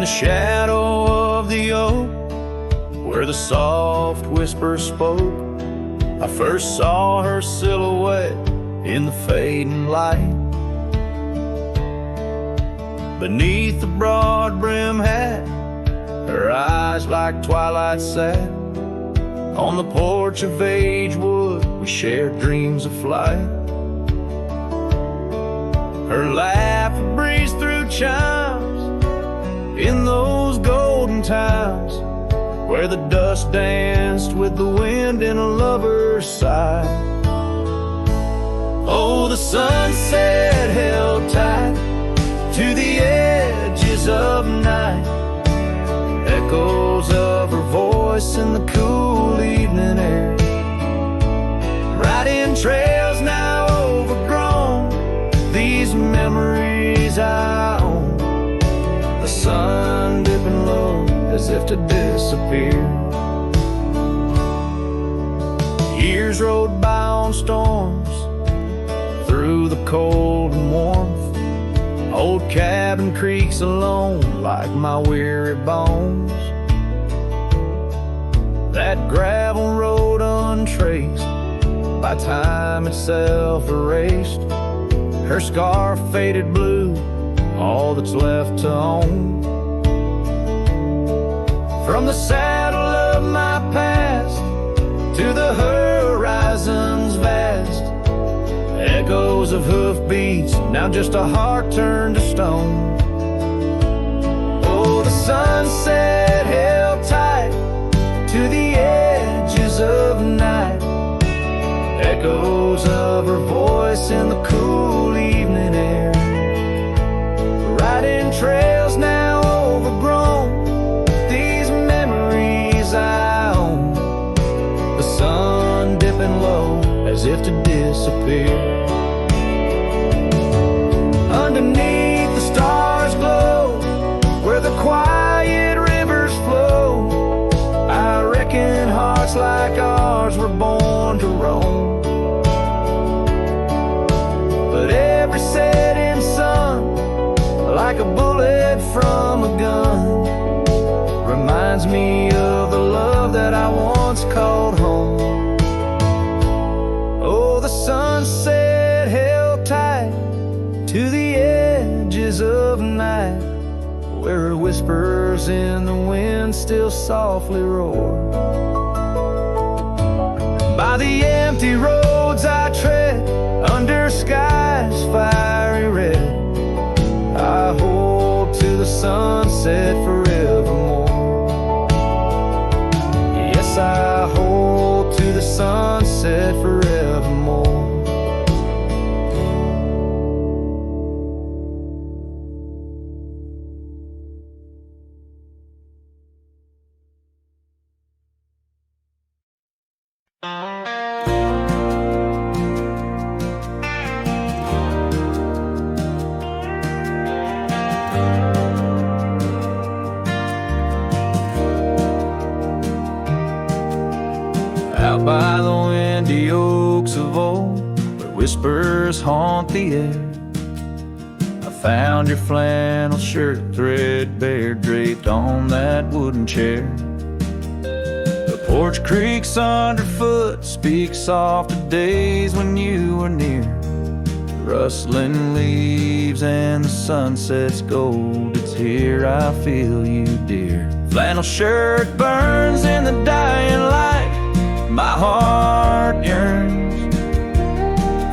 the shadow of the oak, where the soft whisper spoke, I first saw her silhouette in the fading light. Beneath the broad brim hat, her eyes like twilight sat. On the porch of Agewood, we shared dreams of flight. Her laugh breezed through chimes in those golden times, where the dust danced with the wind in a lover's sigh. Oh, the sunset held tight to the edges of night, echoes of her voice in the cool evening air, riding trails now overgrown, these memories I own. The sun dipping low as if to disappear. Years rode by on storms, through the cold and warmth. Old cabin creaks alone like my weary bones. That gravel road untraced, by time itself erased. Her scarf faded blue, all that's left to own. From the saddle of my past to the horizon's vast, echoes of hoofbeats, now just a heart turned to stone. Oh, the sunset held tight to the edges of night, echoes of her voice in the cool evening air, riding trails now overgrown, these memories I own. The sun dipping low as if to disappear. Underneath the stars glow, where the quiet rivers flow, I reckon hearts like ours were born to roam. But every setting sun, like a bullet from a gun, reminds me of the love that I once called home. Oh, the sunset held tight to the edges of night, where whispers in the wind still softly roar. By the empty roads I tread, under skies fiery red, I hold to the sunset forevermore. Yes, I hold to the sunset forevermore. Out by the windy oaks of old, where whispers haunt the air, I found your flannel shirt threadbare draped on that wooden chair. The porch creaks underfoot, speaks soft of days when you were near. The rustling leaves and the sunset's gold, it's here I feel you, dear. Flannel shirt burns in the dying light, my heart yearns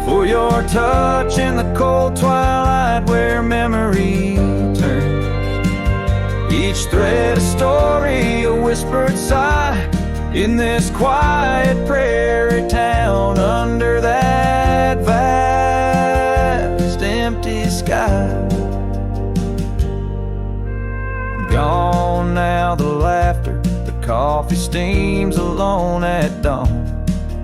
for your touch in the cold twilight, where memory turns. Each thread a story, a whispered sigh, in this quiet prairie town, under that vast empty sky. Gone now the laughter, the coffee steams alone at dawn.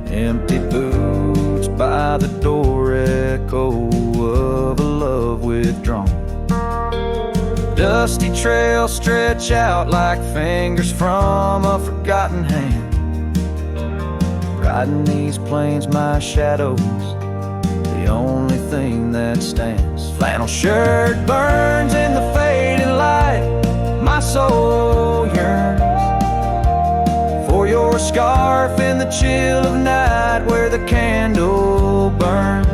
Empty boots by the door, echo of a love withdrawn. Dusty trails stretch out like fingers from a forgotten hand. Riding these plains, my shadow's the only thing that stands. Flannel shirt burns in the fading light, my my soul yearns for your scarf in the chill of night where the candle burns.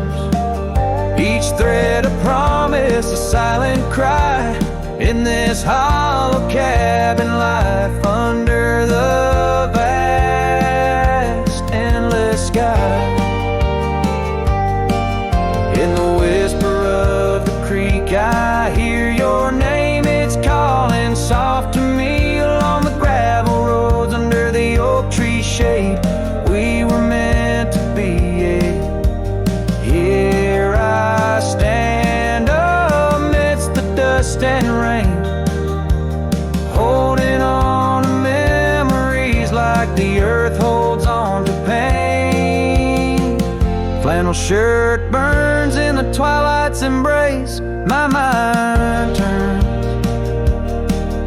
Each thread a promise, a silent cry in this hollow cabin life under the vast endless sky. In the whisper of the creek I hear your name, it's calling soft to me along the gravel roads under the oak tree shade. We were meant to be. Here I stand amidst the dust and rain, holding on to memories like the earth holds on to pain. Flannel shirt burns in the twilight's embrace. My mind turns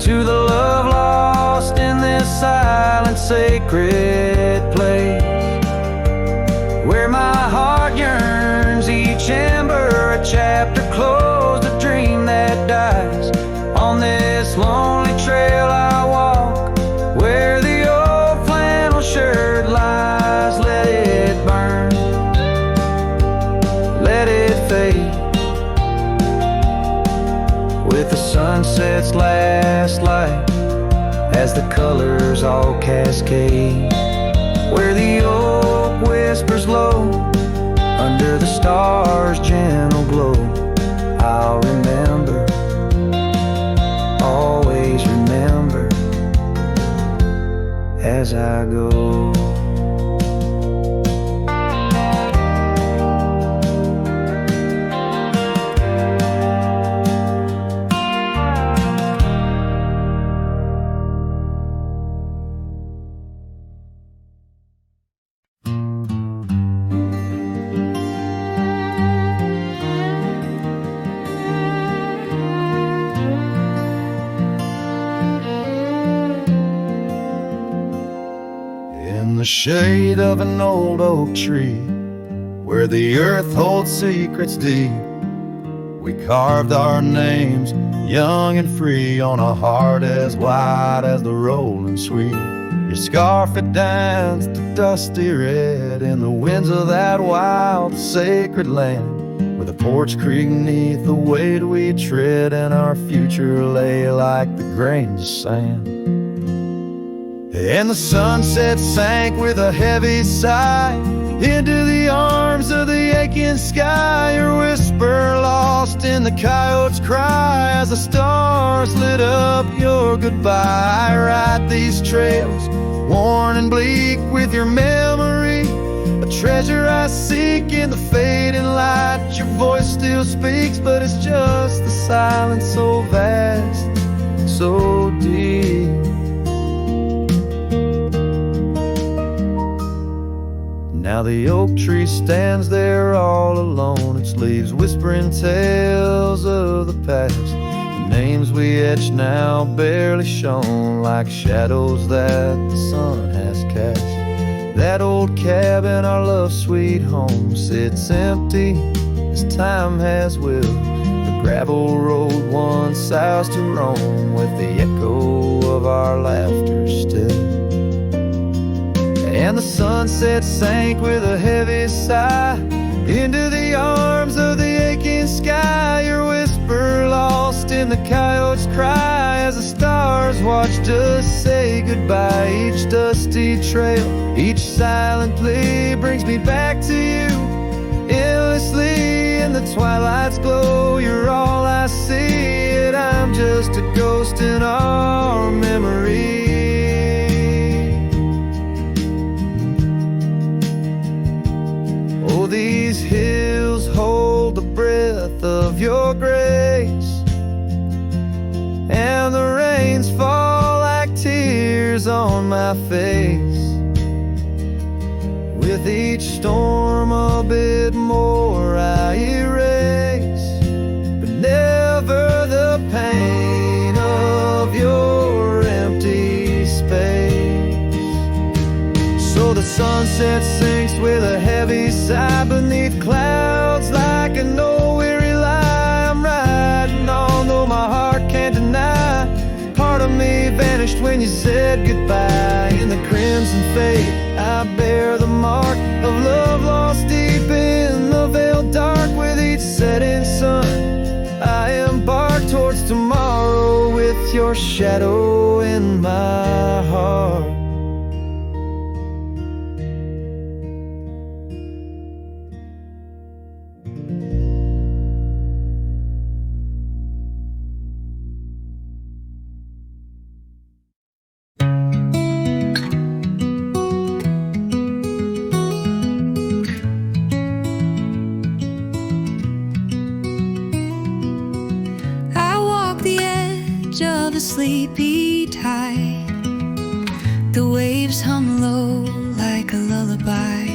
to the love lost in this silent, sacred place, where my heart yearns, each ember a chapter closed, a dream that dies. On this lonely trail I walk, where the old flannel shirt lies. Let it burn, let it fade with the sunset's last light as the colors all cascade, where the oak whispers low under the stars' gentle glow. I'll remember, always remember as I go. The shade of an old oak tree, where the earth holds secrets deep, we carved our names, young and free, on a heart as wide as the rolling sweet. Your scarf it danced a dusty red in the winds of that wild sacred land, where the porch creak neath the weight we tread, and our future lay like the grains of sand. And the sunset sank with a heavy sigh into the arms of the aching sky. Your whisper lost in the coyote's cry as the stars lit up your goodbye. I ride these trails, worn and bleak, with your memory, a treasure I seek in the fading light. Your voice still speaks, but it's just the silence so vast, so deep. Now the oak tree stands there all alone, its leaves whispering tales of the past. The names we etched now barely shown, like shadows that the sun has cast. That old cabin, our love's sweet home, sits empty as time has willed. The gravel road once south to roam, with the echo of our laughter still. And the sunset sank with a heavy sigh into the arms of the aching sky. Your whisper lost in the coyote's cry as the stars watched us say goodbye. Each dusty trail, each silent plea brings me back to you endlessly. In the twilight's glow, you're all I see, and I'm just a ghost in our memory. Oh, these hills hold the breath of your grace, and the rains fall like tears on my face. With each storm a bit more I erase, but never the pain of your empty space. So the sunset sinks with a heavy sigh beneath clouds like an old weary lie. I'm riding on, though my heart can't deny, part of suddenly vanished when you said goodbye. In the crimson fade, I bear the mark of love lost deep in the veiled dark. With each setting sun, I embark towards tomorrow with your shadow in my heart. Of a sleepy tide, the waves hum low like a lullaby.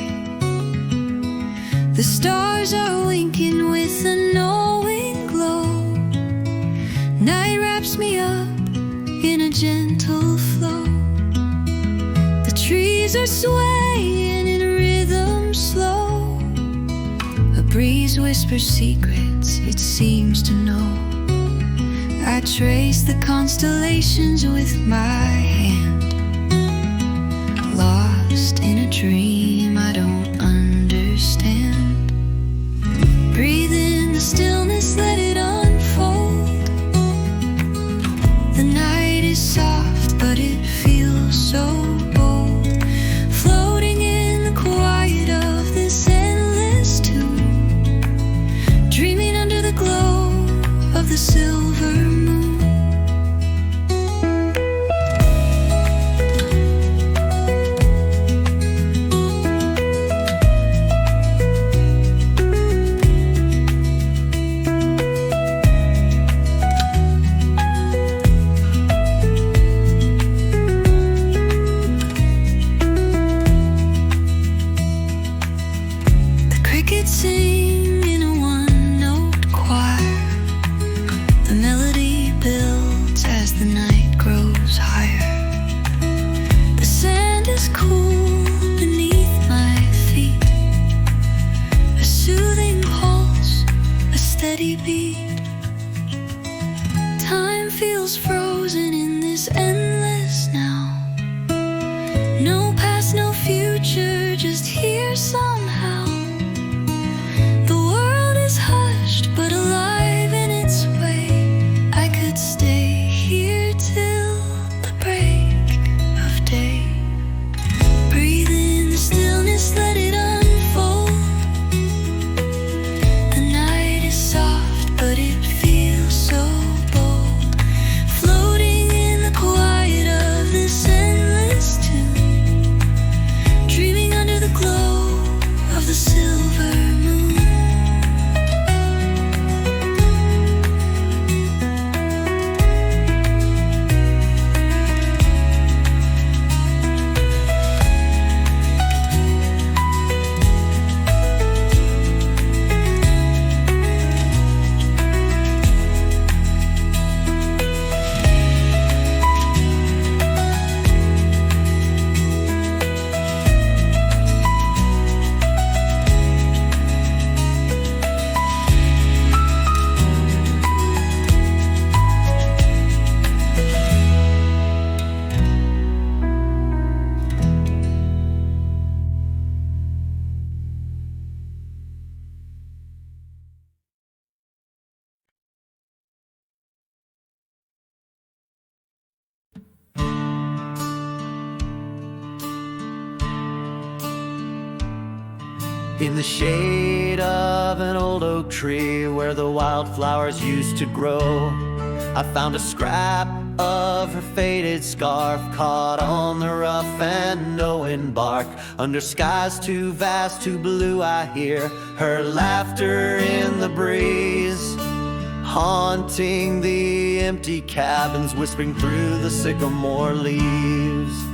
The stars are winking with a knowing glow. Night wraps me up in a gentle flow. The trees are swaying in rhythm slow. A breeze whispers secrets it seems to know. I trace the constellations with my hand, lost in a dream I don't understand. Breathe in the stillness, let it unfold. The night is soft, but it feels so bold. Floating in the quiet of this endless tune, dreaming under the glow of the silver moon. The crickets sing in a one-note choir. The melody builds as the night grows higher. The sand is cool beneath my feet. A soothing pulse, a steady beat. Time feels frozen in this endless now. No past, no future, just here somehow. The world is hushed but alive in its way. I could stay here till the break of day. Breathe in the stillness, let it unfold. The night is soft, but it feels so bold. Floating in the quiet of this endless tune, dreaming under the glow of the silver moon. In the shade of an old oak tree where the wildflowers used to grow, I found a scrap of her faded scarf caught on the rough and knowing bark. Under skies too vast, too blue, I hear her laughter in the breeze, haunting the empty cabins, whispering through the sycamore leaves.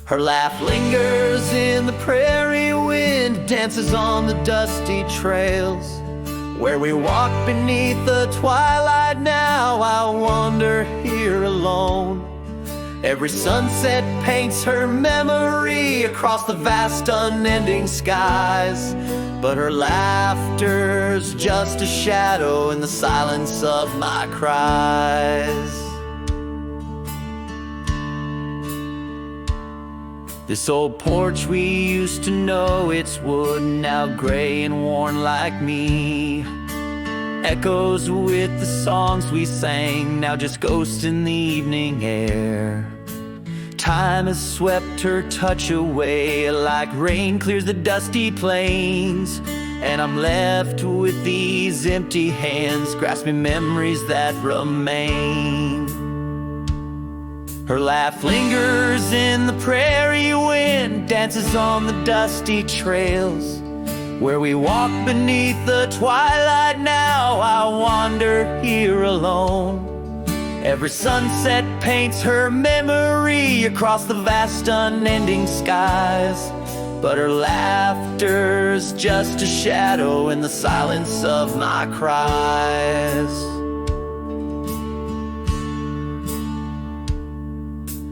Her laugh lingers in the prairie wind, dances on the dusty trails. Where we walk beneath the twilight now, I wander here alone. Every sunset paints her memory across the vast unending skies. But her laughter's just a shadow in the silence of my cries. This old porch we used to know, it's wood, now gray and worn like me. Echoes with the songs we sang, now just ghosts in the evening air. Time has swept her touch away, like rain clears the dusty plains. And I'm left with these empty hands, grasping memories that remain. Her laugh lingers in the prairie wind, dances on the dusty trails. Where we walk beneath the twilight now, I wander here alone. Every sunset paints her memory across the vast unending skies. But her laughter's just a shadow in the silence of my cries.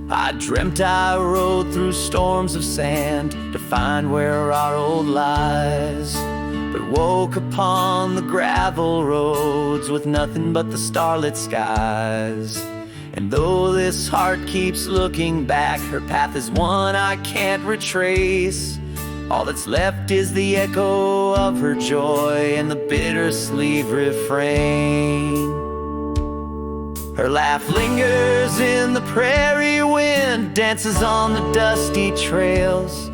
I dreamt I rode through storms of sand to find where our old lies, but woke upon the gravel roads with nothing but the starlit skies. And though this heart keeps looking back, her path is one I can't retrace. All that's left is the echo of her joy and the bittersweet refrain. Her laugh lingers in the prairie wind, dances on the dusty trails.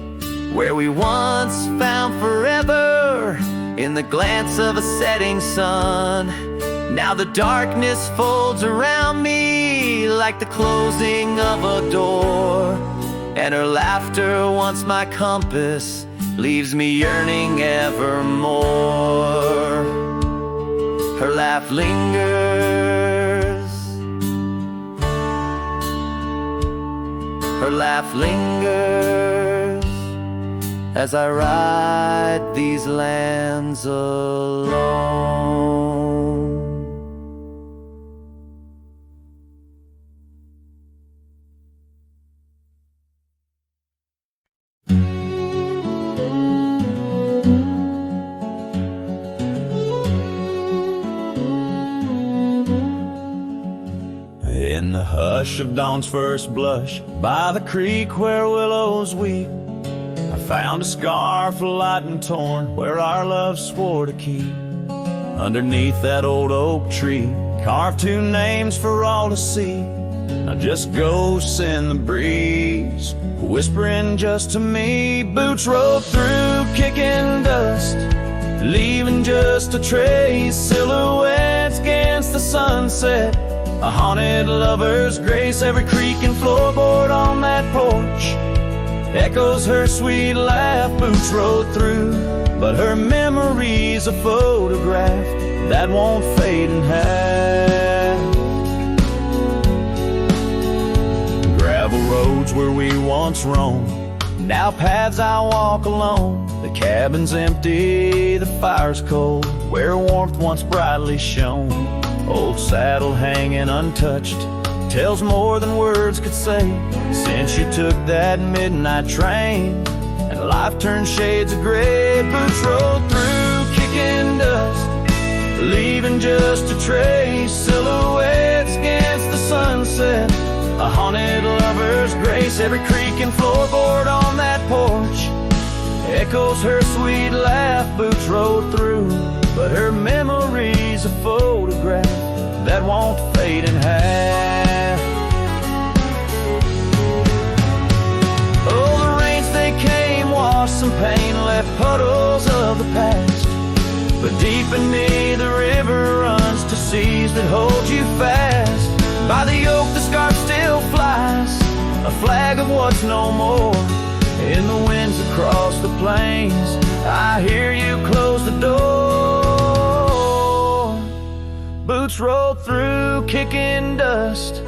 Where we once found forever in the glance of a setting sun. Now the darkness folds around me like the closing of a door. And her laughter, once my compass, leaves me yearning evermore. Her laugh lingers. Her laugh lingers as I ride these lands alone. In the hush of dawn's first blush, by the creek where willows weep, I found a scar forgotten and torn, where our love swore to keep. Underneath that old oak tree, carved two names for all to see. Now just ghosts in the breeze, whispering just to me. Boots rolled through, kicking dust, leaving just a trace. Silhouettes against the sunset, a haunted lover's grace. Every creak and floorboard on that porch echoes her sweet laugh. Boots rode through, but her memory's a photograph that won't fade in half. Gravel roads where we once roamed, now paths I walk alone. The cabin's empty, the fire's cold, where warmth once brightly shone. Old saddle hanging untouched tells more than words could say. Since you took that midnight train and life turned shades of gray. Boots rolled through, kicking dust, leaving just a trace. Silhouettes against the sunset, a haunted lover's grace. Every creak and floorboard on that porch echoes her sweet laugh. Boots rode through, but her memory's a photograph that won't fade in half. Oh, the rains they came, washed some pain, left puddles of the past. But deep beneath the river runs to seas that hold you fast. By the oak the scarf still flies, a flag of what's no more. In the winds across the plains, I hear you close the door. Boots rolled through, kicking dust,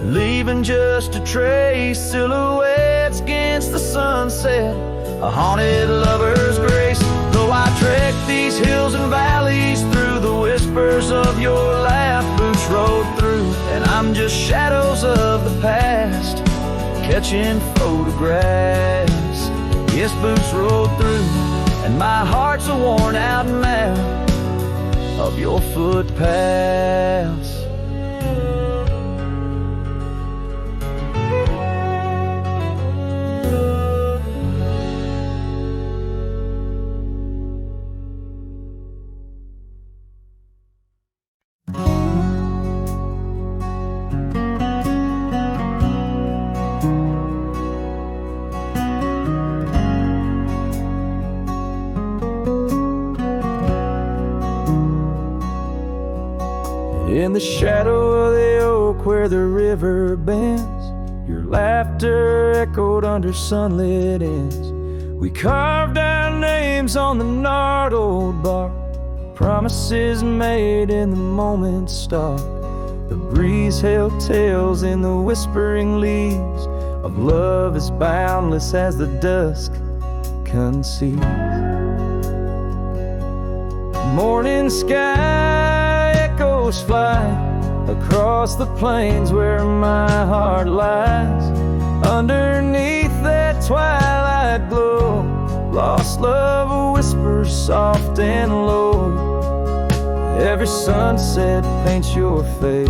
leaving just a trace. Silhouettes against the sunset, a haunted lover's grace. Though I trek these hills and valleys through the whispers of your laugh, boots rode through, and I'm just shadows of the past, catching photographs. Yes, boots rolled through, and my heart's a worn out map of your footpaths. In the shadow of the oak where the river bends, your laughter echoed under sunlit ends. We carved our names on the gnarled old bark, promises made in the moment's start. The breeze held tales in the whispering leaves of love as boundless as the dusk conceives. Morning sky echoes fly across the plains where my heart lies. Underneath that twilight glow, lost love whispers soft and low. Every sunset paints your face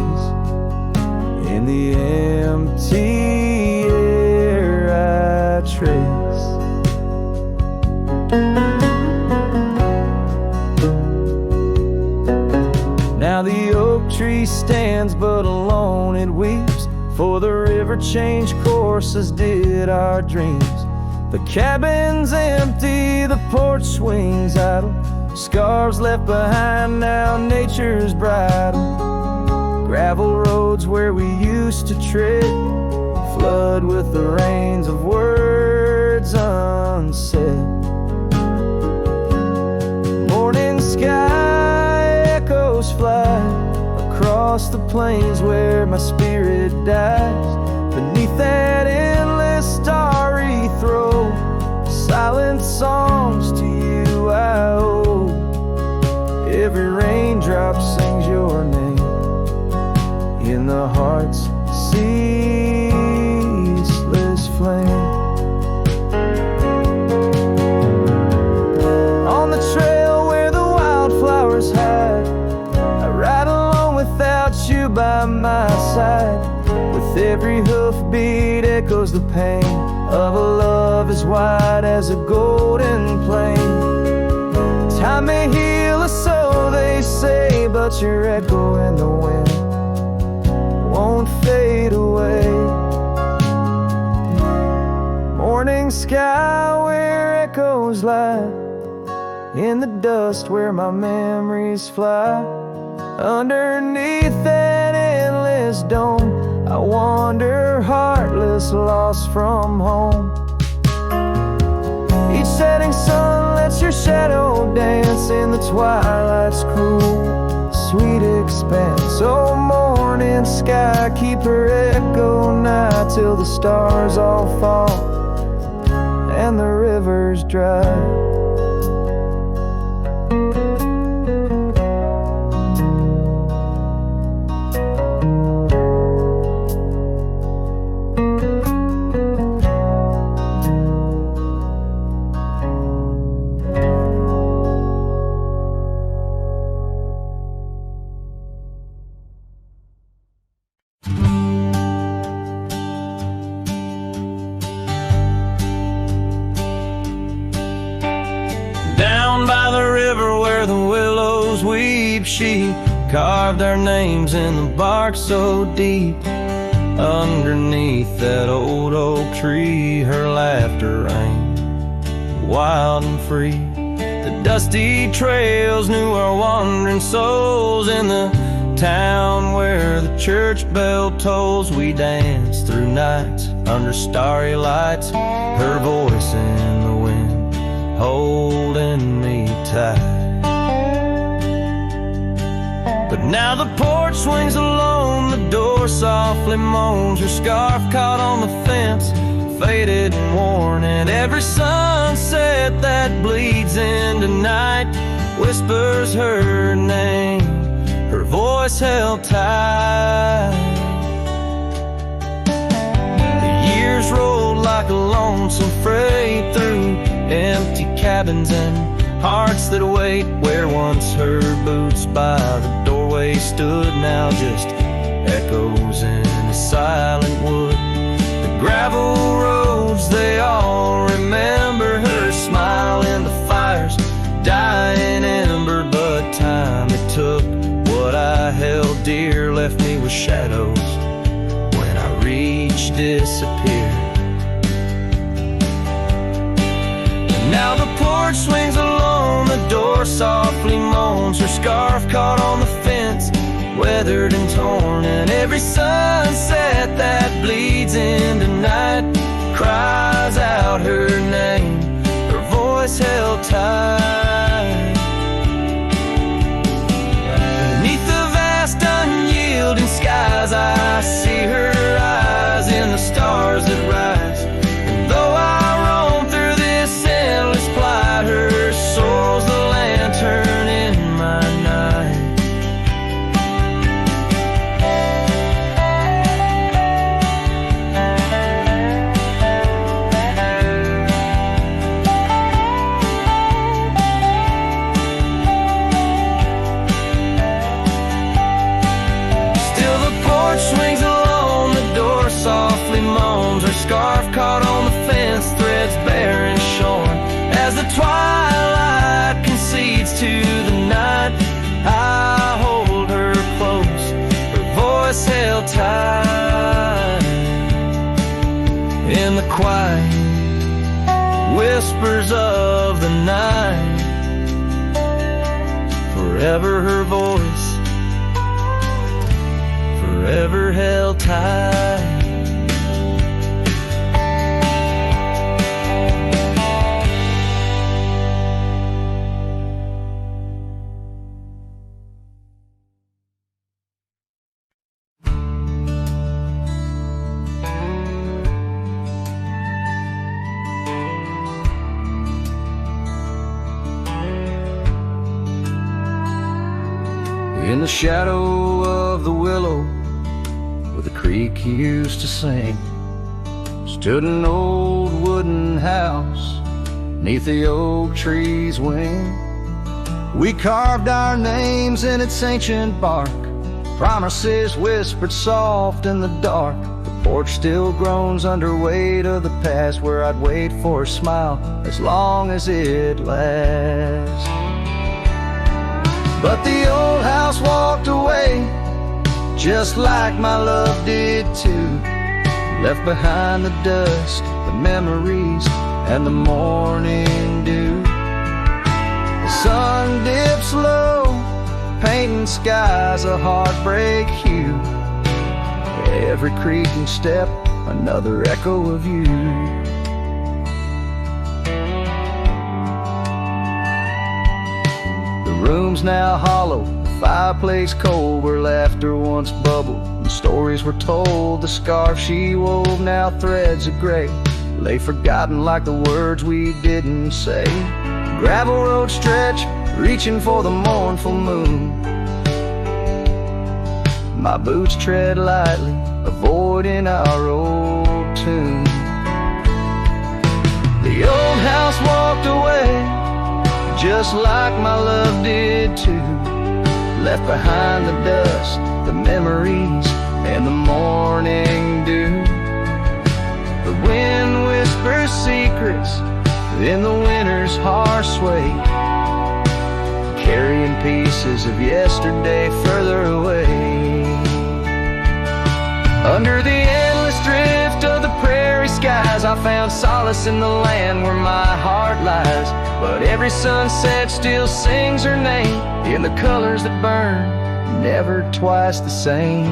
in the empty air I trace. Now the oak tree stands but alone it weeps, for the river changed courses did our dreams. The cabin's empty, the porch swings idle, scars left behind now nature's bridle. Gravel roads where we used to tread flood with the rains of words unsaid. Morning sky echoes fly across the plains where my spirit dies. Beneath that endless starry throe, silent songs to you I owe. Every raindrop sings your name in the heart's ceaseless flame. On the trail where the wildflowers hide, I ride along without you by my side. With every hoofbeat echoes the pain of a love as wide as a golden plain. Time may heal us, so they say, but your echo in the wind won't fade away. Morning sky where echoes lie, in the dust where my memories fly. Underneath that endless dome, I wander heartless, lost from home. Each setting sun lets your shadow dance in the twilight's cool, sweet expanse. Oh, morning sky, keep her echo nigh till the stars all fall and the river's dry. She carved our names in the bark so deep. Underneath that old oak tree, her laughter rang wild and free. The dusty trails knew our wandering souls. In the town where the church bell tolls, we danced through nights under starry lights. Her voice in the wind holding me tight. But now the porch swings alone, the door softly moans. Her scarf caught on the fence, faded and worn. And every sunset that bleeds into night whispers her name, her voice held tight. The years rolled like a lonesome freight through empty cabins and hearts that wait. Where once her boots by the doorway stood, now just echoes in a silent wood. The gravel roads, they all remember her smile in the fire's dying ember. But time it took, what I held dear left me with shadows when I reached disappear. Now the porch swings alone, the door softly moans. Her scarf caught on the fence, weathered and torn, and every sunset that bleeds into night cries out her name, her voice held tight. Beneath the vast unyielding skies, I see her eyes in the stars that rise. And though I roam through this endless plight, her soul's the lantern in my night. Swings along the door, softly moans, her scarf caught on the fence, threads bare and shorn. As the twilight concedes to the night, I hold her close, her voice held tight. In the quiet whispers of the night, forever her voice, forever held tight. In the shadow of the willow where the creek used to sing, stood an old wooden house neath the oak tree's wing. We carved our names in its ancient bark, promises whispered soft in the dark. The porch still groans under weight of the past, where I'd wait for a smile as long as it lasts. But the old house walked away, just like my love did too. Left behind the dust, the memories, and the morning dew. The sun dips low, painting skies a heartbreak hue. Every creaking step, another echo of you. The room's now hollow, the fireplace cold, where laughter once bubbled and stories were told. The scarf she wove, now threads of gray, lay forgotten like the words we didn't say. Gravel road stretch, reaching for the mournful moon. My boots tread lightly, avoiding our old tune. The old house walked away, just like my love did too. Left behind the dust, the memories, and the morning dew. The wind whispers secrets in the winter's harsh sway, carrying pieces of yesterday further away. Under the endless drift of the prairie skies, I found solace in the land where my heart lies. But every sunset still sings her name in the colors that burn, never twice the same.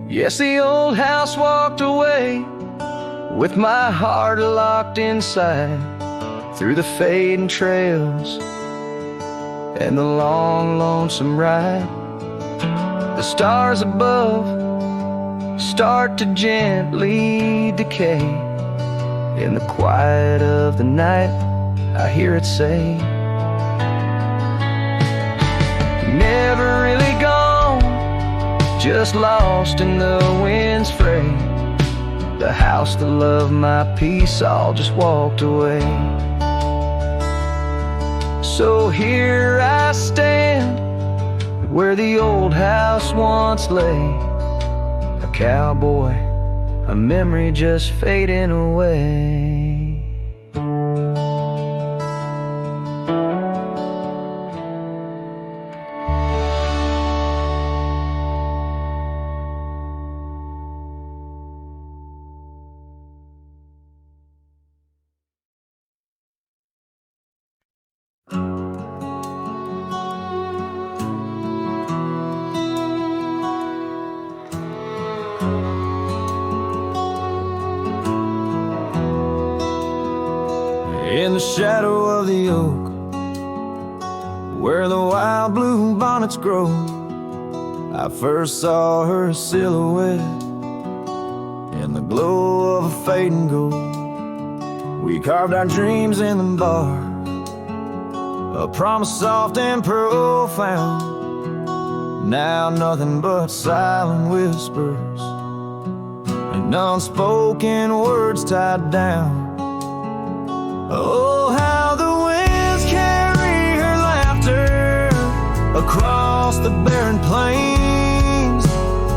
Yes, the old house walked away with my heart locked inside, through the fading trails and the long, lonesome ride. The stars above start to gently decay. In the quiet of the night, I hear it say, never really gone, just lost in the wind's fray. The house that loved my peace all just walked away. So here I stand, where the old house once lay, a cowboy, a memory just fading away. shadow of the oak, where the wild blue bonnets grow. I first saw her silhouette in the glow of a fading gold. We carved our dreams in the bar, a promise soft and profound. Now nothing but silent whispers and unspoken words tied down. Oh, how the winds carry her laughter across the barren plains,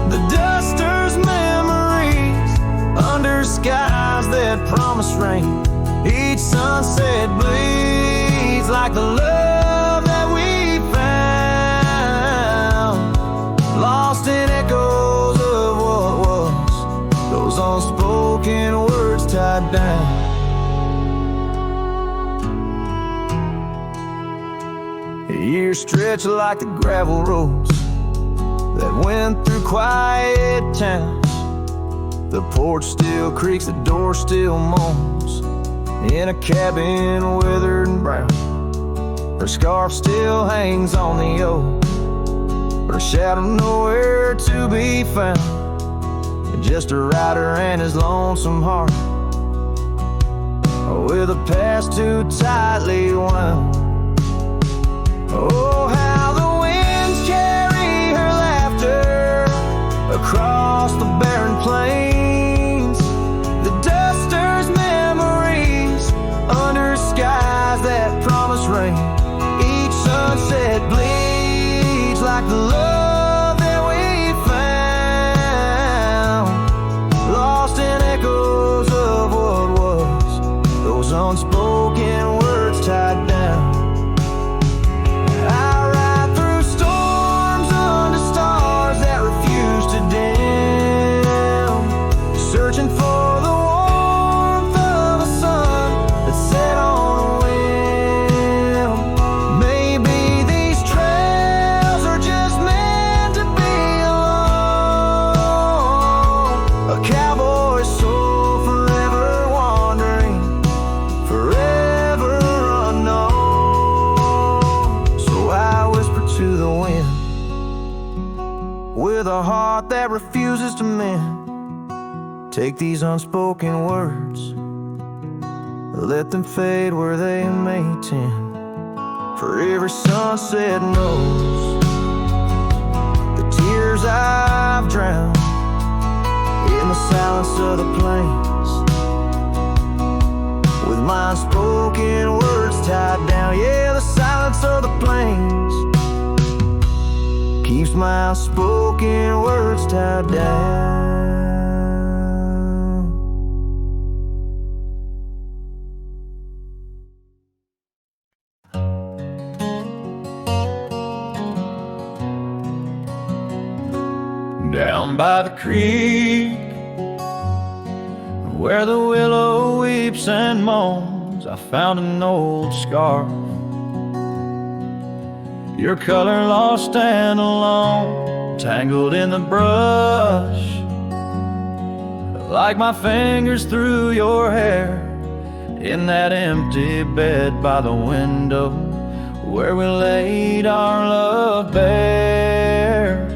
the duster's memories under skies that promise rain. Each sunset bleeds like the love that we found, lost in echoes of what was, those unspoken words tied down. Years stretch like the gravel roads that went through quiet towns. The porch still creaks, the door still moans, in a cabin withered and brown. Her scarf still hangs on the oak, her shadow nowhere to be found. Just a rider and his lonesome heart, with a past too tightly wound. Oh, how the winds carry her laughter across the barren plains, the duster's memories under skies that promise rain. Each sunset bleeds like the love that we found, lost in echoes of what was, those unspoken words tied down. With a heart that refuses to mend, take these unspoken words, let them fade where they may tend. For every sunset knows the tears I've drowned in the silence of the plains, with my unspoken words tied down. Yeah, the silence of the plains keeps my unspoken words tied down. Down by the creek, where the willow weeps and moans, I found an old scarf, your color lost and alone, tangled in the brush, like my fingers through your hair, in that empty bed by the window, where we laid our love bare.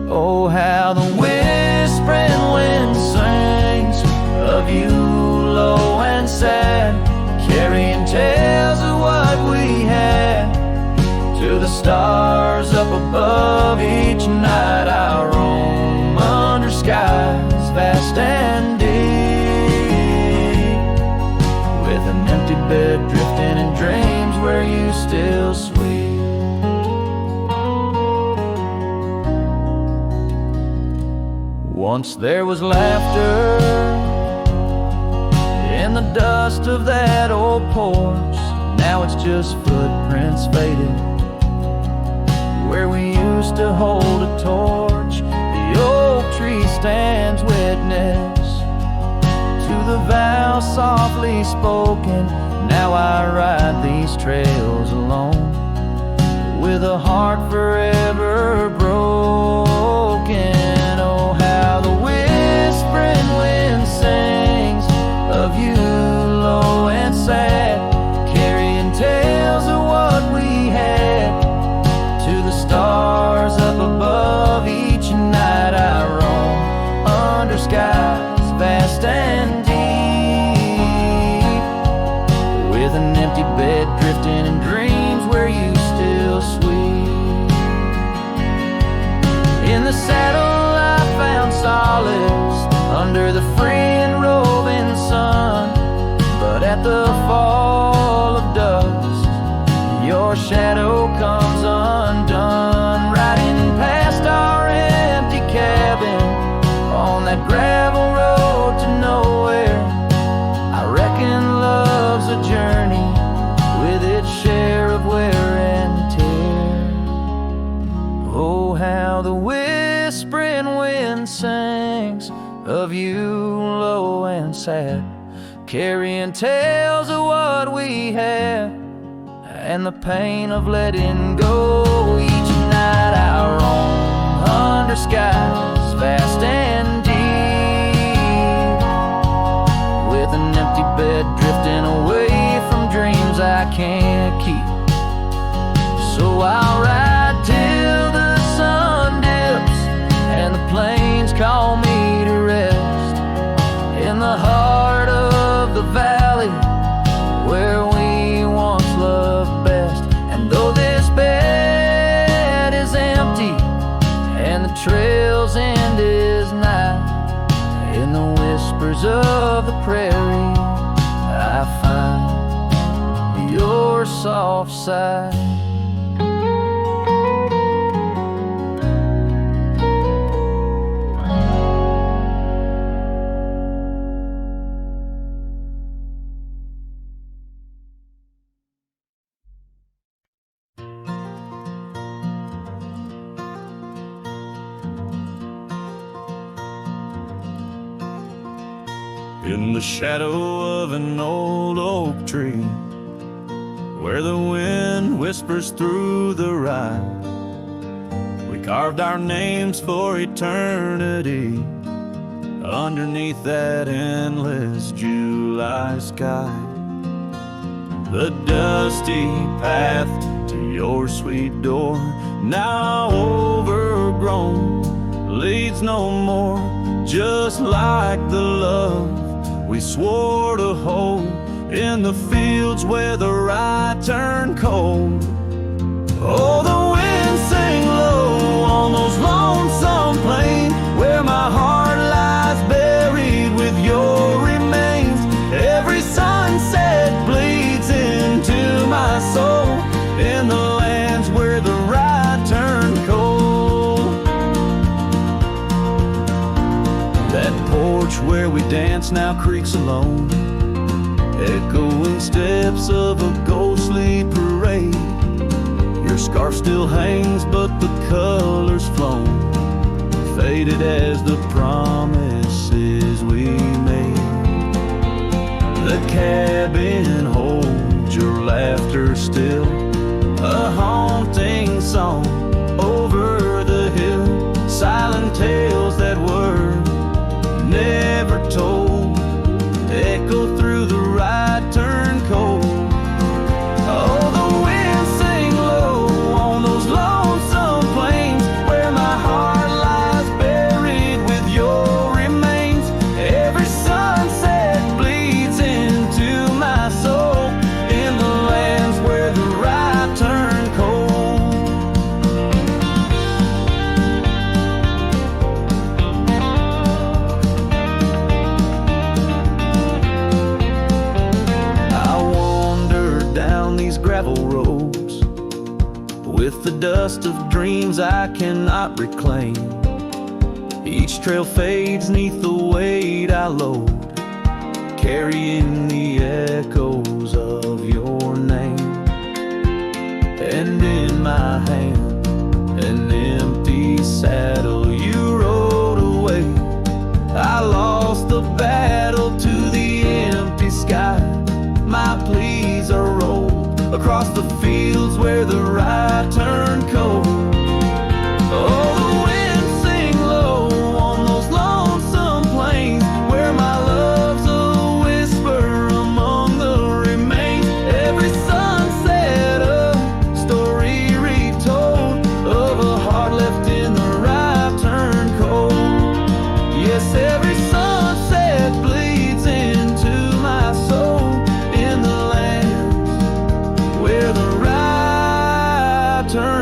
Oh, how the whispering wind sings of you low and sad, carrying tales of what we had to the stars up above. Each night I roam under skies vast and deep, with an empty bed drifting in dreams where you still sleep. Once there was laughter in the dust of that old porch, now it's just footprints faded where we used to hold a torch. The oak tree stands witness to the vow softly spoken. Now I ride these trails alone, with a heart forever broken. Oh, how the whispering wind sings of you low and sad, the saddle I found solace under the free and roving sun. But at the fall of dusk, your shadow comes undone, riding past our empty cabin on that gravel road to nowhere. I reckon love's a journey with its share of wear and tear. Oh, how the whispering wind sings of you low and sad, carrying tales of what we had and the pain of letting go. Each night I roam under skies vast and deep, with an empty bed drifting away from dreams I can't keep. So I'll ride till the sun dips and the plains call me to rest in the heart of the valley where we once loved best. And though this bed is empty and the trail's end is nigh, in the whispers of the prairie I find your soft sigh. In the shadow of an old oak tree, where the wind whispers through the rye, we carved our names for eternity underneath that endless July sky. The dusty path to your sweet door, now overgrown, leads no more, just like the love we swore to hold in the fields where the rye turned cold. Oh, the wind sang low on those lonesome plains where my heart lies buried with your remains. Every sunset bleeds into my soul in the lands where the rye turned cold. That porch where we dance now creaks alone, echoing steps of a ghostly parade. Your scarf still hangs, but the color's flown, faded as the promises we made. The cabin holds your laughter still, a haunting song over the hill, silent tales that were never told, echo through the rye turn cold. Oh, the wind sang low on those lonesome plains where my heart lies buried with your remains. Every sunset bleeds into my soul in the lands where the rye turn cold. Gravel roads with the dust of dreams I cannot reclaim. Each trail fades neath the weight I load, carrying the echoes of your name. And in my hand, an empty saddle you rode away. I lost the battle to the empty sky. My pleas are rolled across the fields where the rye turned cold. Oh, the wind sing low on those lonesome plains where my love's a whisper among the remains. Every sunset a story retold of a heart left in the rye turned cold. Yes, every sunset bleeds into my soul in the land where the rye turn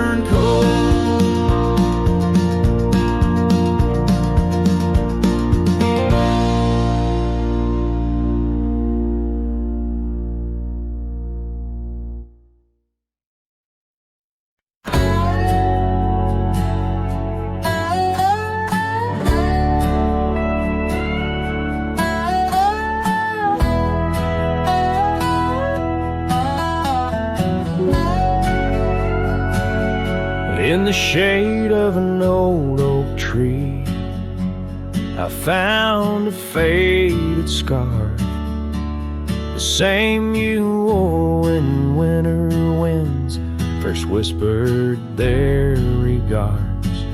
the shade of an old oak tree, I found a faded scarf, the same you wore when winter winds first whispered their regards.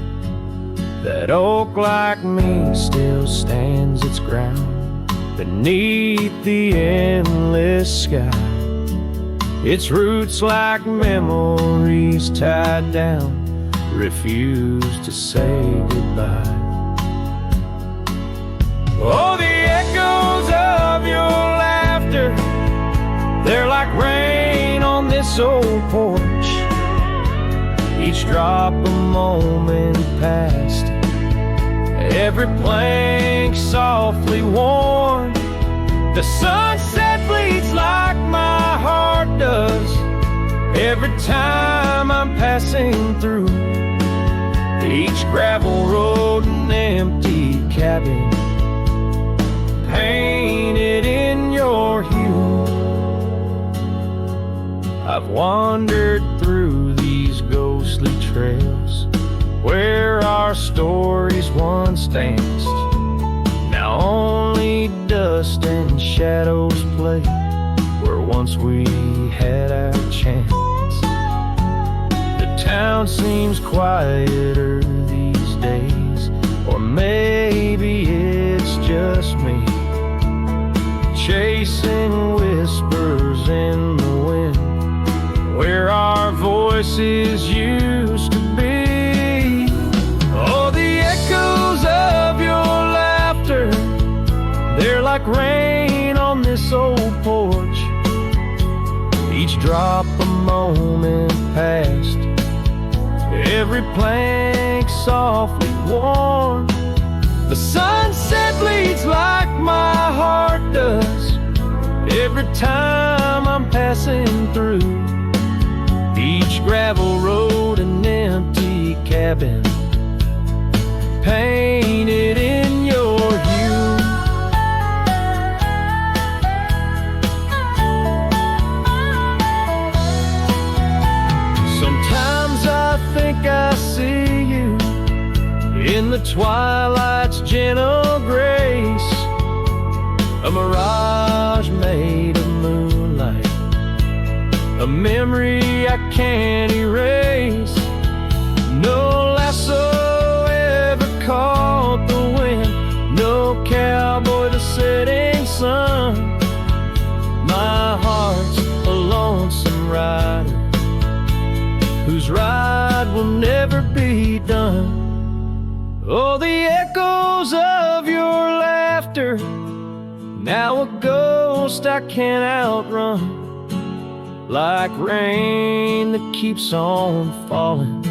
That oak like me still stands its ground beneath the endless sky, its roots like memories tied down, refuse to say goodbye. Oh, the echoes of your laughter, they're like rain on this old porch, each drop a moment past, every plank softly worn. The sunset bleeds like my heart does every time I'm passing through each gravel road and empty cabin painted in your hue. I've wandered through these ghostly trails where our stories once danced. Now only dust and shadows play where once we had our chance. The town seems quieter these days, or maybe it's just me, chasing whispers in the wind where our voices used to be. Oh, the echoes of your laughter, they're like rain on this old porch, each drop a moment past, every plank softly worn. The sunset bleeds like my heart does every time I'm passing through each gravel road and empty cabin painted in your hue. Sometimes I think I see you in the twilight's gentle grace, a mirage made of moonlight, a memory I can't erase. No lasso ever caught the wind, no cowboy the setting sun. My heart's a lonesome rider whose ride will never be done. Oh, the echoes of your laughter, now a ghost I can't outrun, like rain that keeps on falling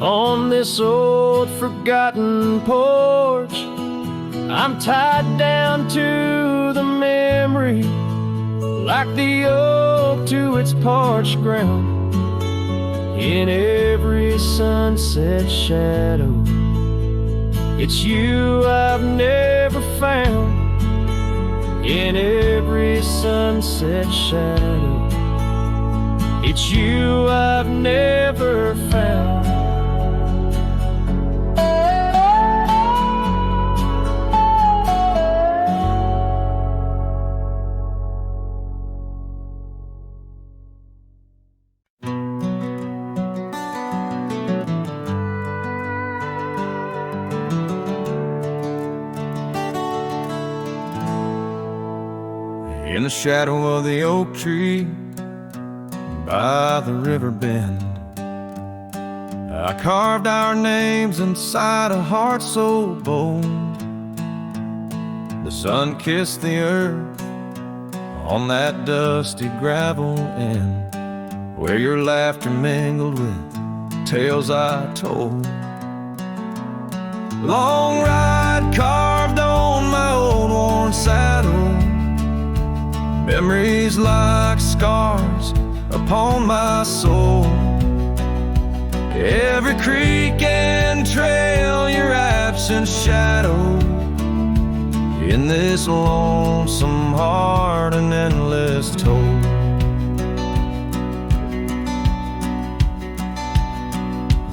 on this old forgotten porch. I'm tied down to the memory, like the oak to its parched ground. In every sunset shadow, it's you I've never found. In every sunset shadow, it's you I've never found. In the shadow of the oak tree by the river bend, I carved our names inside a heart so bold. The sun kissed the earth on that dusty gravel end, where your laughter mingled with tales I told. Long ride carved on my old worn saddle, memories like scars upon my soul. Every creek and trail, your absent shadow in this lonesome heart, an endless toll.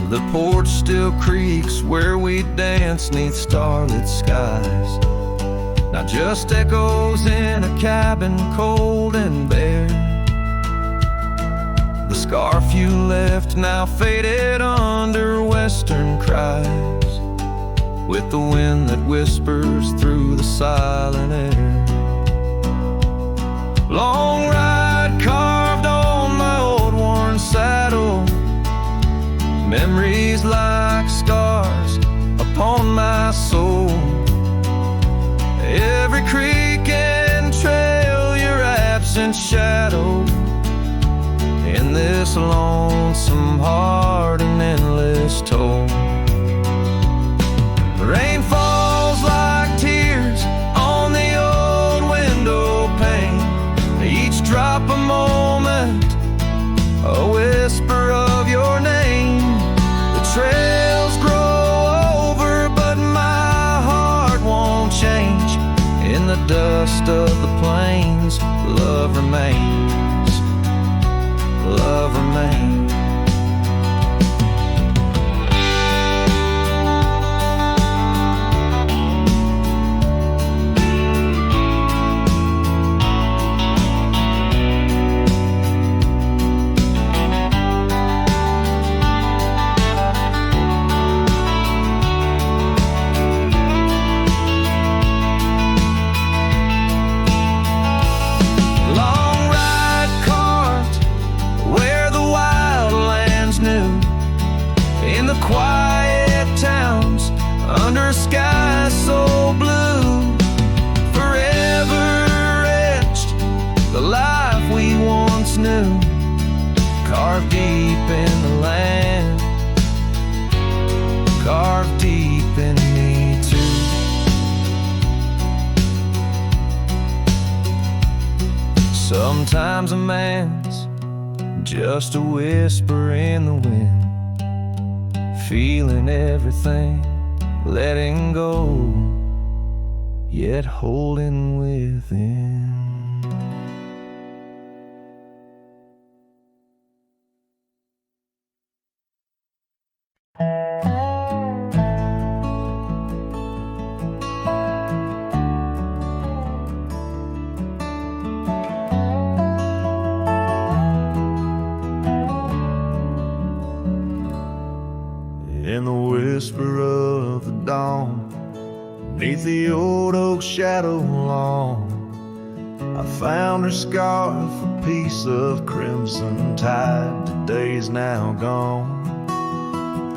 The porch still creaks where we dance 'neath starlit skies. Now just echoes in a cabin cold and bare. The scarf you left now faded under western cries, with the wind that whispers through the silent air. Long ride carved on my old worn saddle, memories like scars upon my soul. Every creek and trail, your absent shadow, in this lonesome heart an endless toll. Rain falls like tears on the old window pane, each drop a moment, a whisper of your name. The trails grow over, but my heart won't change. In the dust of the plains, love remains, love remains. Quiet towns under skies so blue, forever etched the life we once knew, carved deep in the land, carved deep in me too. Sometimes a man's just a whisper in the wind, feeling everything, letting go, yet holding within. In the whisper of the dawn, beneath the old oak shadow long, I found her scarf, a piece of crimson tide. Today's now gone.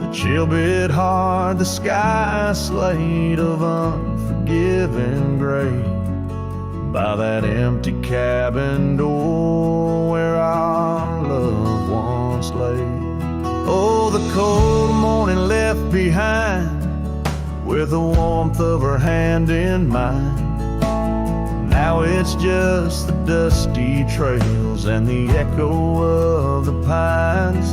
The chill bit hard, the sky slate of unforgiving gray, by that empty cabin door where our loved ones lay. Oh, the cold morning left behind, with the warmth of her hand in mine. Now it's just the dusty trails and the echo of the pines.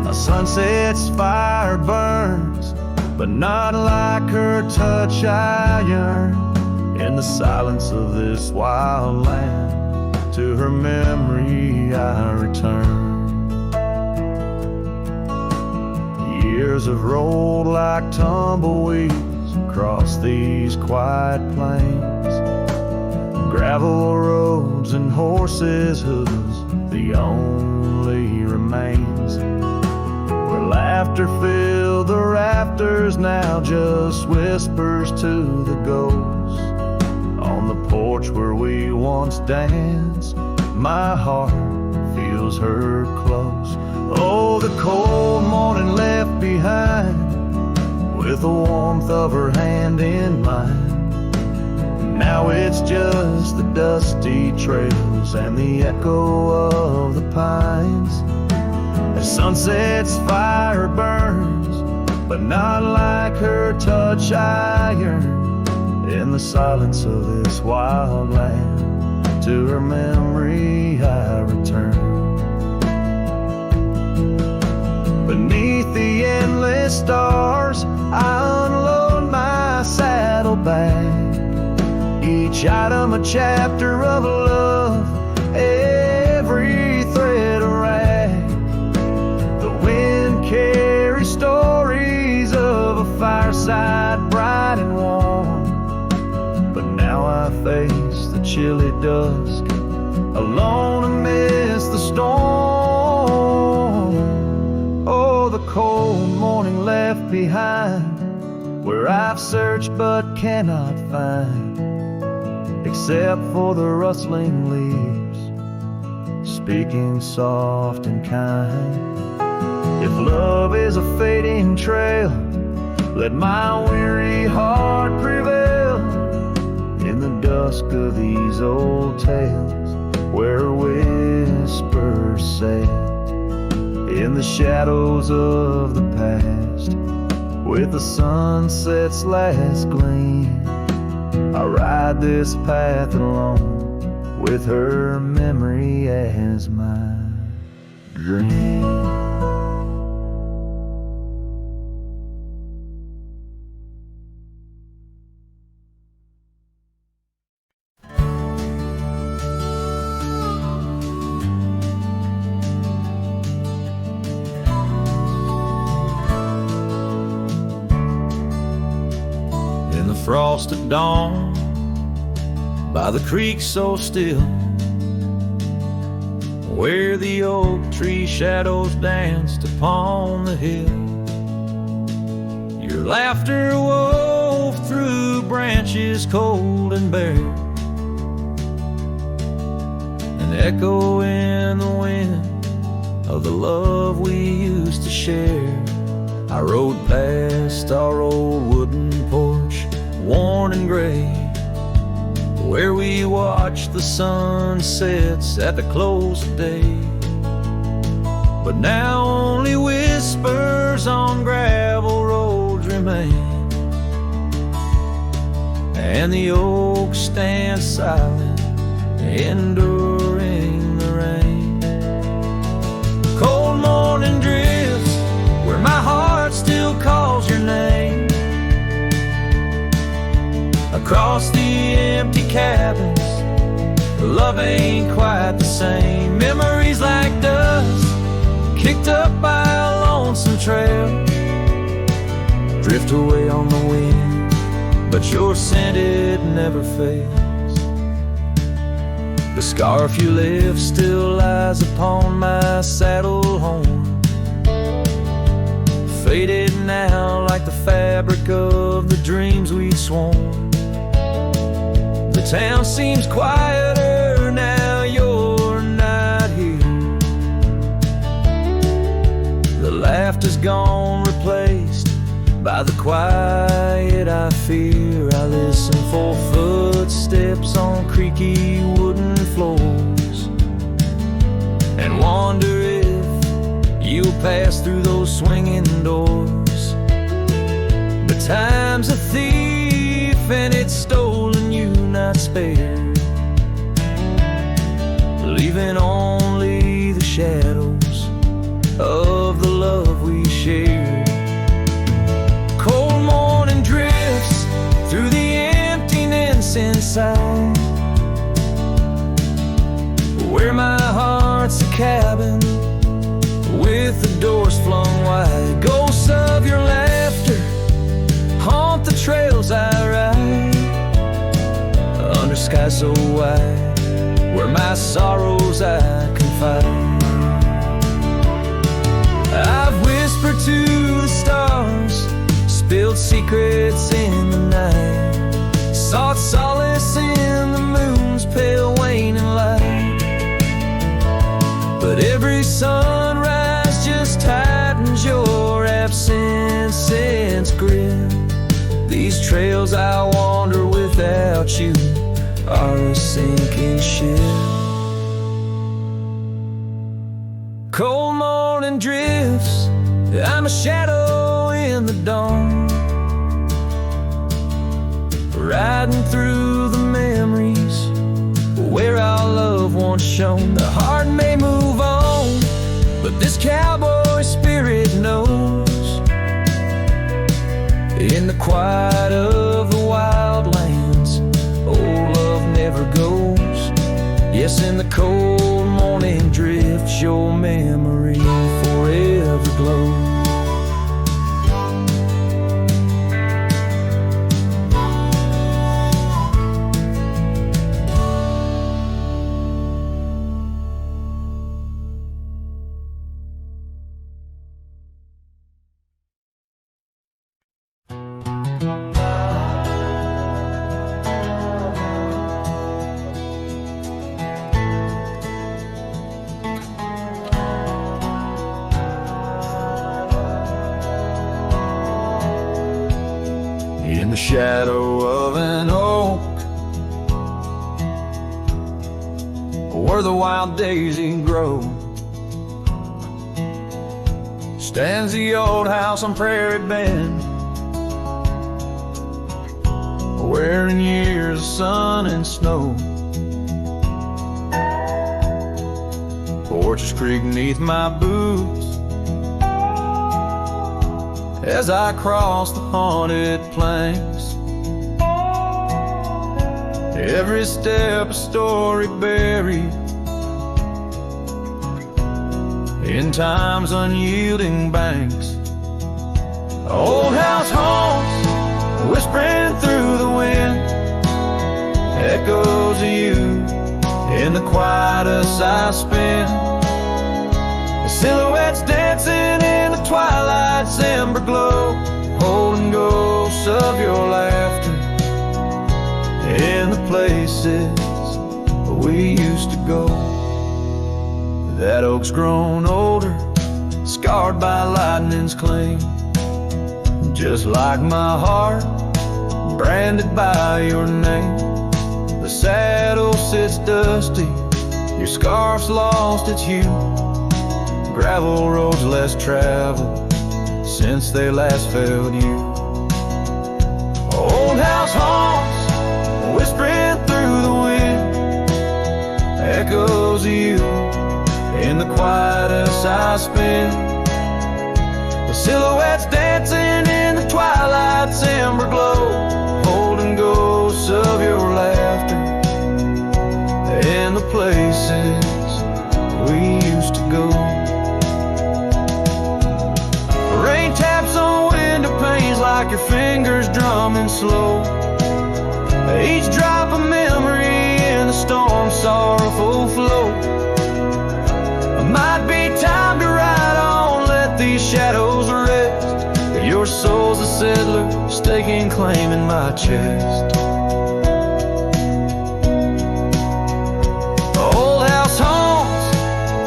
A sunset's fire burns, but not like her touch I yearn. In the silence of this wild land, to her memory I return. Years have rolled like tumbleweeds across these quiet plains, gravel roads and horses' hooves, the only remains. Where laughter filled the rafters, now just whispers to the ghosts. On the porch where we once danced, my heart feels her close. Oh, the cold morning left behind, with the warmth of her hand in mine. Now it's just the dusty trails and the echo of the pines. As sunset's fire burns, but not like her touch I yearn. In the silence of this wild land, to her memory I return. Beneath the endless stars, I unload my saddlebag. Each item a chapter of love, every thread a rag. The wind carries fireside bright and warm. But now I face the chilly dusk, alone amidst the storm. Oh, the cold morning left behind, where I've searched but cannot find, except for the rustling leaves, speaking soft and kind. If love is a fading trail, let my weary heart prevail in the dusk of these old tales, where whispers sail in the shadows of the past. With the sunset's last gleam, I ride this path alone, with her memory as my dream. Frost at dawn, by the creek so still, where the oak tree shadows danced upon the hill. Your laughter wove through branches cold and bare, an echo in the wind of the love we used to share. I rode past our old wooden porch, worn and gray, where we watched the sunsets at the close of day. But now only whispers on gravel roads remain, and the oak stands silent, enduring the rain. Cold morning drifts where my heart still calls your name. Across the empty cabins, love ain't quite the same. Memories like dust, kicked up by a lonesome trail, drift away on the wind, but your scent, it never fails. The scarf you left still lies upon my saddle horn, faded now like the fabric of the dreams we'd sworn. The town seems quieter now you're not here. The laughter's gone, replaced by the quiet I fear. I listen for footsteps on creaky wooden floors, and wonder if you'll pass through those swinging doors. But time's a thief and it's stolen you not spared, leaving only the shadows of the love we shared. Cold morning drifts through the emptiness inside, where my heart's a cabin with the doors flung wide. Ghosts of your laughter haunt the trails I ride, under skies so wide, where my sorrows I confide. I've whispered to the stars, spilled secrets in the night, sought solace in the moon's pale waning light. But every sunrise just tightens your absence's grip. These trails I wander without you are a sinking ship. Cold morning drifts, I'm a shadow in the dawn, riding through the memories where our love once shone. The heart may move on, but this cowboy spirit knows, in the quiet of the wildlands, old love never goes. Yes, in the cold morning drifts, your memory forever glows. shadow of an oak, where the wild daisy grows, stands the old house on Prairie Bend, where in years of sun and snow, porches creak neath my boots as I cross the haunted plains. Every step a story buried in time's unyielding banks. Old house haunts whispering through the wind, echoes of you in the quietest I spend. The silhouettes dancing in the twilight's ember glow, holding ghosts of your laughter in the places we used to go. That oak's grown older, scarred by lightning's clean, just like my heart, branded by your name. The saddle sits dusty, your scarf's lost its hue, gravel roads less traveled since they last felt you. Old house haunts whispering through the wind, echoes of you in the quietest I spend. The silhouettes dancing in the twilight's ember glow, holding ghosts of your laughter in the places we used to go. Rain taps on window panes like your fingers drumming slow, each drop a memory in the storm's sorrowful flow. Might be time to ride on, let these shadows rest. Your soul's a settler, staking claim in my chest. Old house haunts,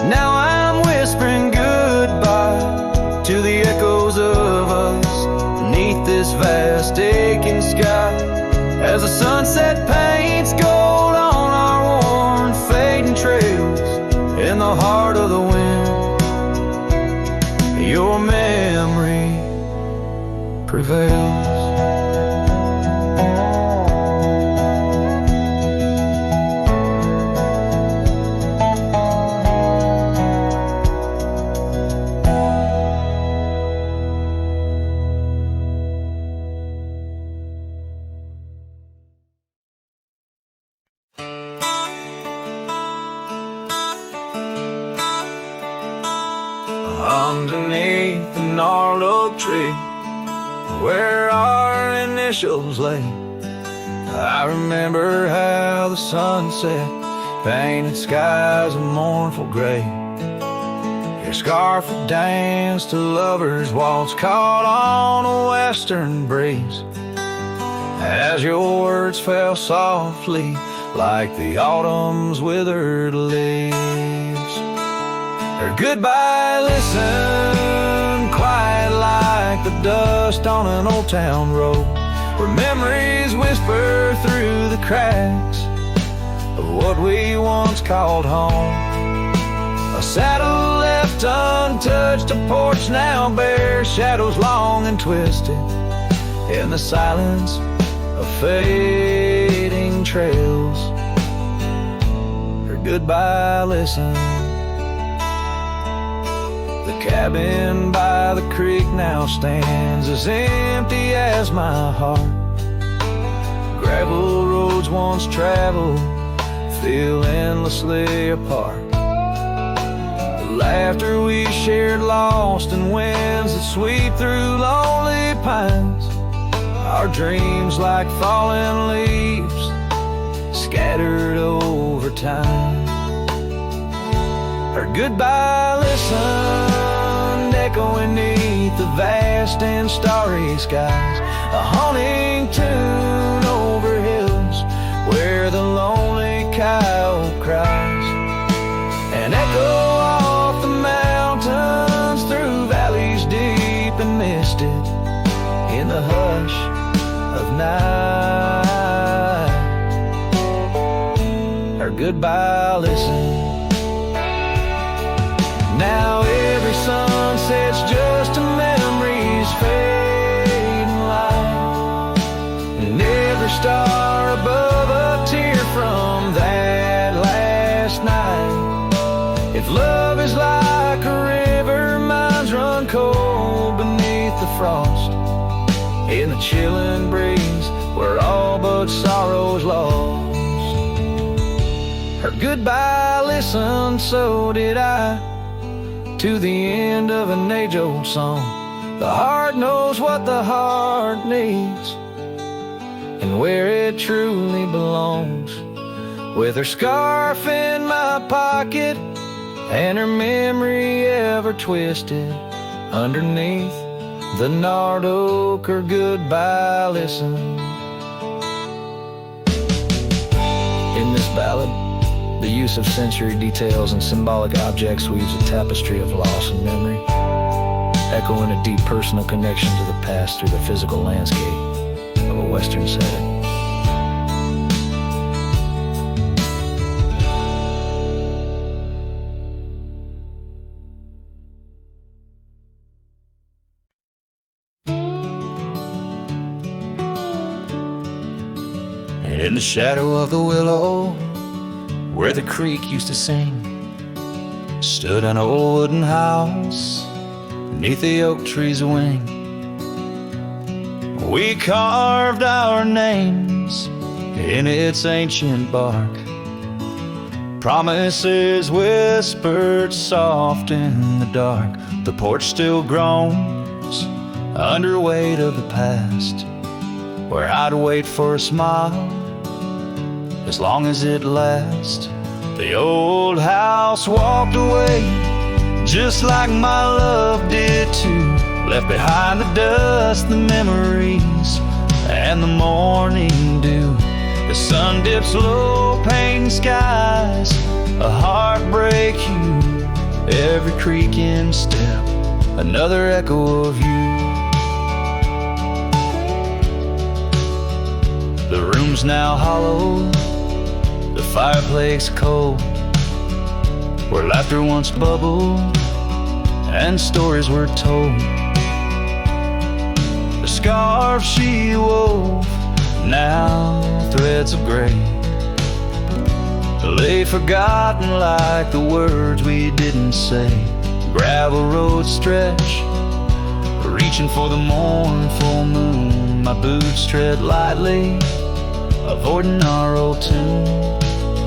now I'm whispering goodbye to the echoes of us beneath this vast aching sky, as the sunset paints gold on our worn fading trails. In the heart of the wind, your memory prevails. Underneath the gnarled oak tree, where our initials lay, I remember how the sunset painted skies a mournful gray. Your scarf would dance to lovers' waltz caught on a western breeze, as your words fell softly like the autumn's withered leaves. Her goodbye listened, quiet like the dust on an old town road, where memories whisper through the cracks of what we once called home. A saddle left untouched, a porch now bare, shadows long and twisted in the silence of fading trails. Her goodbye listened. The cabin by the creek now stands as empty as my heart. Gravel roads once traveled feel endlessly apart. The laughter we shared lost in winds that sweep through lonely pines. Our dreams like fallen leaves scattered over time. Her goodbye listened, echoing neath the vast and starry skies, a haunting tune over hills where the lonely coyote cries, an echo off the mountains through valleys deep and misted in the hush of night. goodbye listen. Now every sunset's just a memory's fading light, and every star above a tear from that last night. If love is like a river, mine's run cold beneath the frost, in the chilling breeze where all but sorrow's lost. Her goodbye listened, so did I, to the end of an age-old song. The heart knows what the heart needs, and where it truly belongs. With her scarf in my pocket, and her memory ever twisted underneath the gnarled oak, her goodbye listen. In this ballad, the use of sensory details and symbolic objects weaves a tapestry of loss and memory, echoing a deep personal connection to the past through the physical landscape of a Western setting. In the shadow of the willow, where the creek used to sing, stood an old wooden house beneath the oak tree's wing. We carved our names in its ancient bark, promises whispered soft in the dark. The porch still groans under weight of the past, where I'd wait for a smile as long as it lasts. The old house walked away, just like my love did too. Left behind the dust, the memories, and the morning dew. The sun dips low, painting skies, a heartbreak hue. Every creaking step, another echo of you. The room's now hollow, the fireplace cold, where laughter once bubbled and stories were told. The scarf she wove, now threads of gray, lay forgotten like the words we didn't say. Gravel roads stretch, reaching for the mournful moon. My boots tread lightly, avoiding our old tune.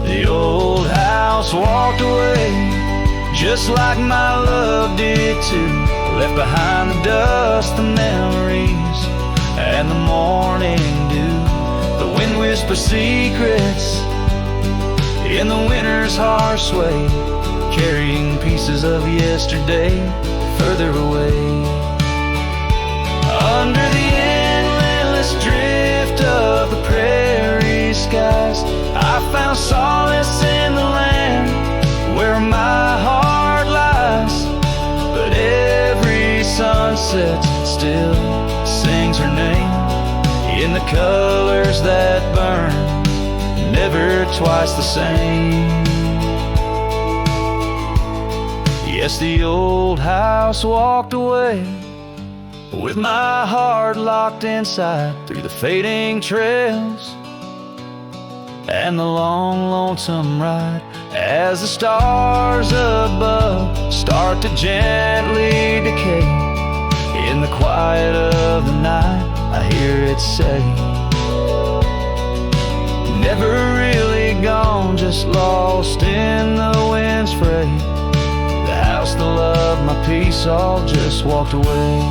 The old house walked away, just like my love did too. Left behind the dust, the memories, and the morning dew. The wind whispers secrets in the winter's harsh sway, carrying pieces of yesterday further away. Under the endless drift of the prairie skies, I found solace in the land where my heart lies. But every sunset still sings her name in the colors that burn, never twice the same. Yes, the old house walked away, with my heart locked inside, through the fading trails and the long, lonesome ride. As the stars above start to gently decay, in the quiet of the night I hear it say, never really gone, just lost in the wind's fray. The house, the love, my peace, all just walked away.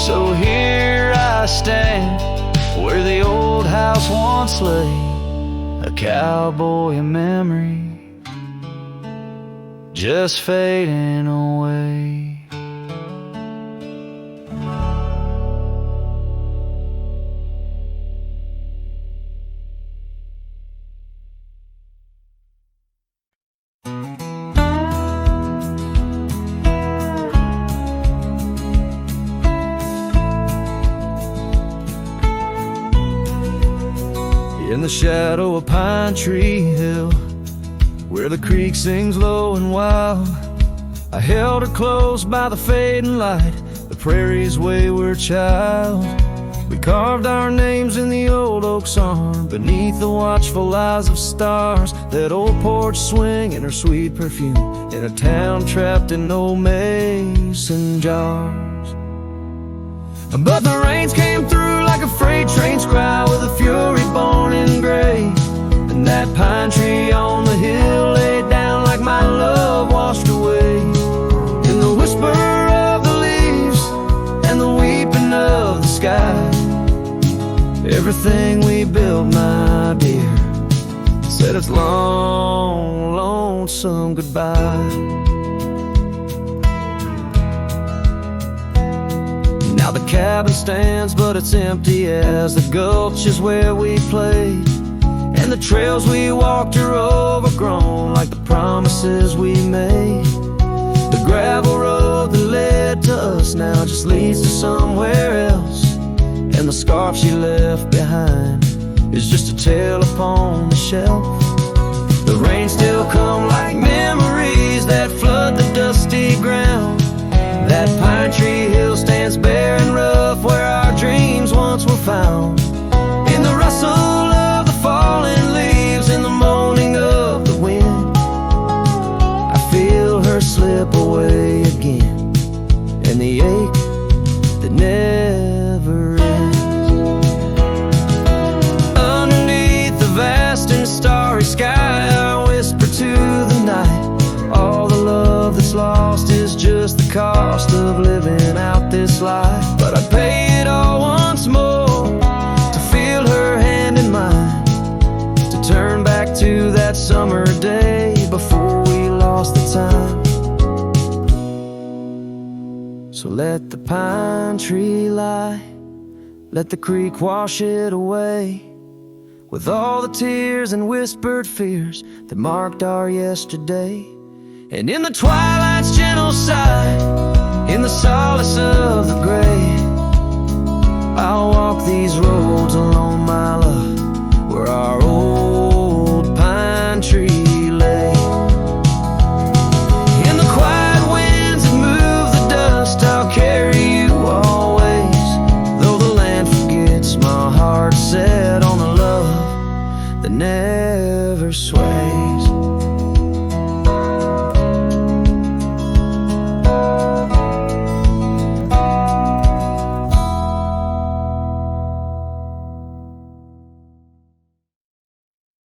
So here I stand, where the old house once lay, a cowboy memory, just fading away. in the shadow of Pine Tree Hill, where the creek sings low and wild. I held her close by the fading light, the prairie's wayward child. We carved our names in the old oak's arm, beneath the watchful eyes of stars. That old porch swing and her sweet perfume, in a town trapped in old mason jars. But the rains came through like a freight train's cry, with a fury born in gray. And that pine tree on the hill laid down like my love washed away. In the whisper of the leaves and the weeping of the sky, everything we built, my dear, said its long, lonesome goodbye. Now the cabin stands, but it's empty as the gulch is where we played. And the trails we walked are overgrown, like the promises we made. The gravel road that led to us now just leads to somewhere else. And the scarf she left behind is just a tale upon the shelf. The rain still come like memories that flood the dusty ground. That pine tree hill stands bare and rough, where our dreams once were found. In the rustle of the falling leaves, in the moaning of the wind, I feel her slip away again, and the ache that never ends. Underneath the vast and starry sky, I whisper to the night, all the love that's lost is just the cost of living out this life. But I'd pay it all once more to feel her hand in mine, to turn back to that summer day before we lost the time. So let the pine tree lie, let the creek wash it away, with all the tears and whispered fears that marked our yesterday. And in the twilight's gentle sigh, in the solace of the gray, I'll walk these roads alone, my love, where our old pine tree lay. In the quiet winds that move the dust, I'll carry you always, though the land forgets, my heart set on a love that never sways.